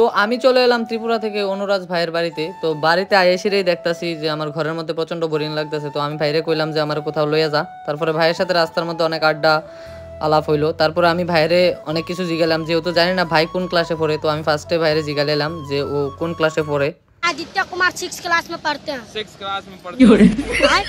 তো আমি চলে এলাম ত্রিপুরা থেকে অনুরাজ ভাইয়ের বাড়িতে। তো বাড়িতে আইসেই দেখতাছি যে আমার ঘরের মধ্যে প্রচন্ড বোরিং লাগতেছে। তো আমি ভাইরে কইলাম যে আমার কোথাও লইয়া যা। তারপরে ভাইয়ের সাথে রাস্তার মধ্যে অনেক আড্ডা আলাপ হইলো। তারপরে আমি ভাইরে অনেক কিছু জিজ্ঞালাম, যেহেতু জানি না ভাই কোন ক্লাসে পড়ে। তো আমি ফার্স্টে ভাইরে জিজ্ঞালাম যে ও কোন ক্লাসে পড়ে। आदित्य कुमार 6 क्लास में पढ़ते हैं। 6 क्लास में पढ़ते हैं।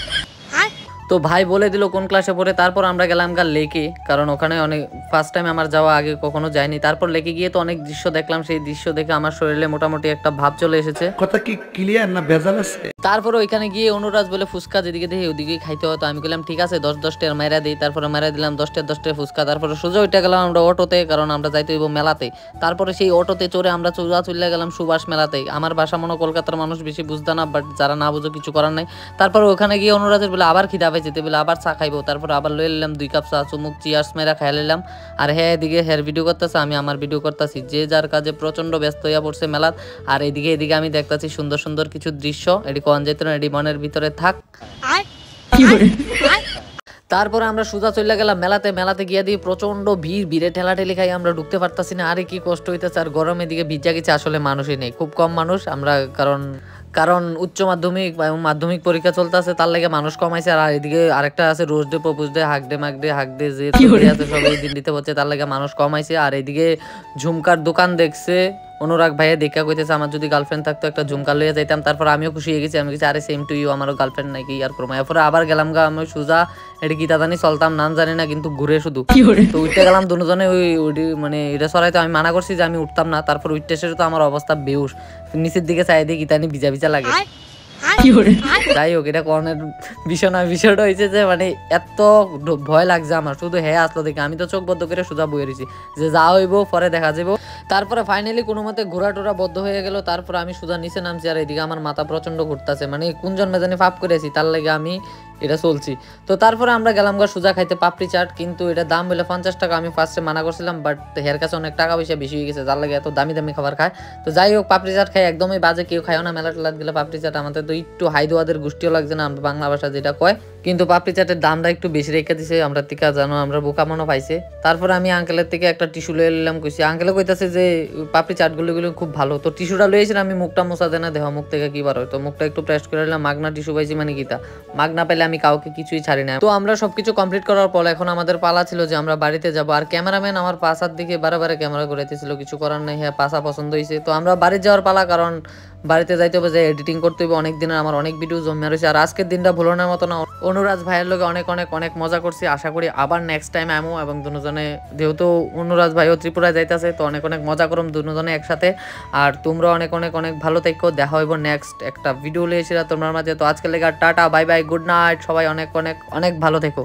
তো ভাই বলে দিল কোন ক্লাসে পড়ে। তারপর আমরা গেলাম গা লেকে, কারণ ওখানে অনেক ফার্স্ট টাইম আমার যাওয়া, আগে কখনো যাইনি। তারপর লেকে গিয়ে তো অনেক দৃশ্য দেখলাম, সেই দৃশ্য দেখে আমার শরীরে মোটামুটি একটা ভাব চলে এসেছে। কথা কি ক্লিয়ার না ভেজাল আছে? তারপরে ওইখানে গিয়ে অনুরাজ বলে ফুচকা যেদিকে দেখি ওদিকেই খাইতে হতো। আমি বললাম ঠিক আছে 10-10 টাকা মাইরা দিই। তারপরে মাইরা দিলাম 10 টাকা ফুচকা। তারপরে সোজা ওইটা গেলাম আমরা অটোতে, কারণ আমরা যাইতে হইব মেলাতে। তারপরে সেই অটোতে চড়ে আমরা চলে গেলাম সুভাষ মেলাতে। আমার বাসা মনে কলকাতার মানুষ বেশি বুঝতে না, বাট যারা না বুঝো কিছু করার নাই। তারপরে ওখানে গিয়ে অনুরাজের বলে আবার খিদা পাইছে, বলে আবার চা খাইবো। তারপরে আবার লয়ে নিলাম 2 কাপ চা, চুমুক চিয়ার্স মেরা খাই নিলাম। আর হ্যাঁ, এদিকে হের ভিডিও করতেছে, আমি আমার ভিডিও করতেছি। যে যার কাজে প্রচন্ড ব্যস্ত হইয়া পড়ছে মেলাত। আর এদিকে আমি দেখতেছি সুন্দর সুন্দর কিছু দৃশ্য। এটি কোন যেত না, এটি মনের ভিতরে থাক। তারপরে আমরা সোজা চলে গেলাম মেলাতে গিয়ে দিয়ে প্রচন্ড ভিড়ে ঠেলাঠেলি খাই, আমরা ঢুকতে পারতাছি না। আরে কি কষ্ট হইতেছে। আর গরমের দিকে ভিজা গেছে, আসলে মানুষই নেই, খুব কম মানুষ আমরা, কারণ উচ্চ মাধ্যমিক এবং মাধ্যমিক পরীক্ষা চলতেছে, তার লাগে মানুষ কমাইছে। আর এদিকে আরেকটা আছে rose day propose day, hug day যে আছে সবাই দিন দিতে হচ্ছে, তার লাগে মানুষ কমাইছে। আর এদিকে ঝুমকার দোকান দেখছে অনুরাগ ভাইয়া দেখা কইতেছে আমার যদি গার্লফ্রেন্ড থাকতো একটা ঝুমকা লইয়া যাইতাম। তারপর আমিও খুশি হয়ে গেছি, আমি কিছু আরে সেম টু ইউ, আমারও গার্লফ্রেন্ড নাকি আর করবো। এরপরে আবার গেলাম গা আমি সুজা, এটা কি জানি চলতাম নাম জানি না, কিন্তু ঘুরে শুধু। তো উঠতে গেলাম দুজনে, ওই মানে এটা সরাইতে আমি মানা করছি যে আমি উঠতাম না। তারপর উঠতে এসে তো আমার অবস্থা বেউস, নিচের দিকে চাই দিই কিতানি ভিজা লাগে। যাই হোক, এটা করণের বিষয় না। বিষয়টা হয়েছে যে মানে এত ভয় লাগছে আমার, শুধু হ্যাঁ আসলো দেখে আমি তো চোখ বদ্ধ করে সোজা বয়ে রয়েছি যে যা হইব পরে দেখা যাবো। তারপরে ফাইনালি কোনো মতে ঘোরা টোরা বদ্ধ হয়ে গেল। তারপরে আমি সোজা নিচে নামছি। আর এদিকে আমার মাথা প্রচন্ড ঘুরতেছে, মানে কোন জন্মে জানি পাপ করেছি, তার লাগে আমি এটা চলছি। তো তারপরে আমরা গেলাম গা সোজা খাইতে পাপড়ি চাট, কিন্তু এটা দাম বলে 50 টাকা। আমি ফার্স্টে মানা করছিলাম, বাট হের কাছে অনেক টাকা পয়সা বেশি হয়ে গেছে, যার লাগে এত দামি খাবার খায়। তো যাই হোক, পাপড়ি চাট খাই একদমই বাজে, কেউ খায় না মেলা টেলাত গেলে পাপড়ি চাট। আমাদের তো একটু হাইদোয়াদের গোষ্ঠীও লাগছে না, আমরা বাংলা ভাষা যেটা কয়, কিন্তু পাপড়ি চাটের দামটা একটু বেশি রেখে দিছে আমরা টিকা জানো, আমরা বোকা মনে পাইছে। তারপরে আমি আঙ্কেলের থেকে একটা টিস্যু লয়ে নিলাম, কইছি আঙ্কেলে কইতাছে যে পাপড়ি চাটগুলো খুব ভালো। তো টিস্যুটা লয়েছিলাম, আমি মুখটা মোছা দেয় না, দেহ মুখ থেকে কি বার হয়। তো মুখটা একটু প্রেস করে নিলাম, মাগনা টিস্যু পাইছি মানে কিতা, মাগনা পেলে আমি কাউকে কিছুই ছাড়ি না। তো আমরা সবকিছু কমপ্লিট করার পর এখন আমাদের পালা ছিল যে আমরা বাড়িতে যাব। আর ক্যামেরাম্যান আমার পাশার দিকে বারে ক্যামেরা ঘুরাইতেছিল, কিছু করার নাই, হ্যাঁ পাশা পছন্দ হয়েছে। তো আমরা বাড়ি যাওয়ার পালা, কারণ বাড়িতে যাইতে হবে, যে এডিটিং করতে হবে অনেক দিনের, আমার অনেক ভিডিও জমা রয়েছে। আর আজকের দিনটা ভুলানোর মতো না। অনুরাজ ভাইয়ের লোকে অনেক মজা করছি। আশা করি আবার নেক্সট টাইম আমো, এবং দুজনে যেহেতু অনুরাজ ভাইও ত্রিপুরায় যাইতেছে, তো অনেক মজা করম দুজনে একসাথে। আর তোমরা অনেক ভালো থেকো, দেখা হইব নেক্সট একটা ভিডিও লিয়ে তোমরা মাঝে। তো আজকের লেগে tata, bye bye, good night, সবাই অনেক ভালো থেকো।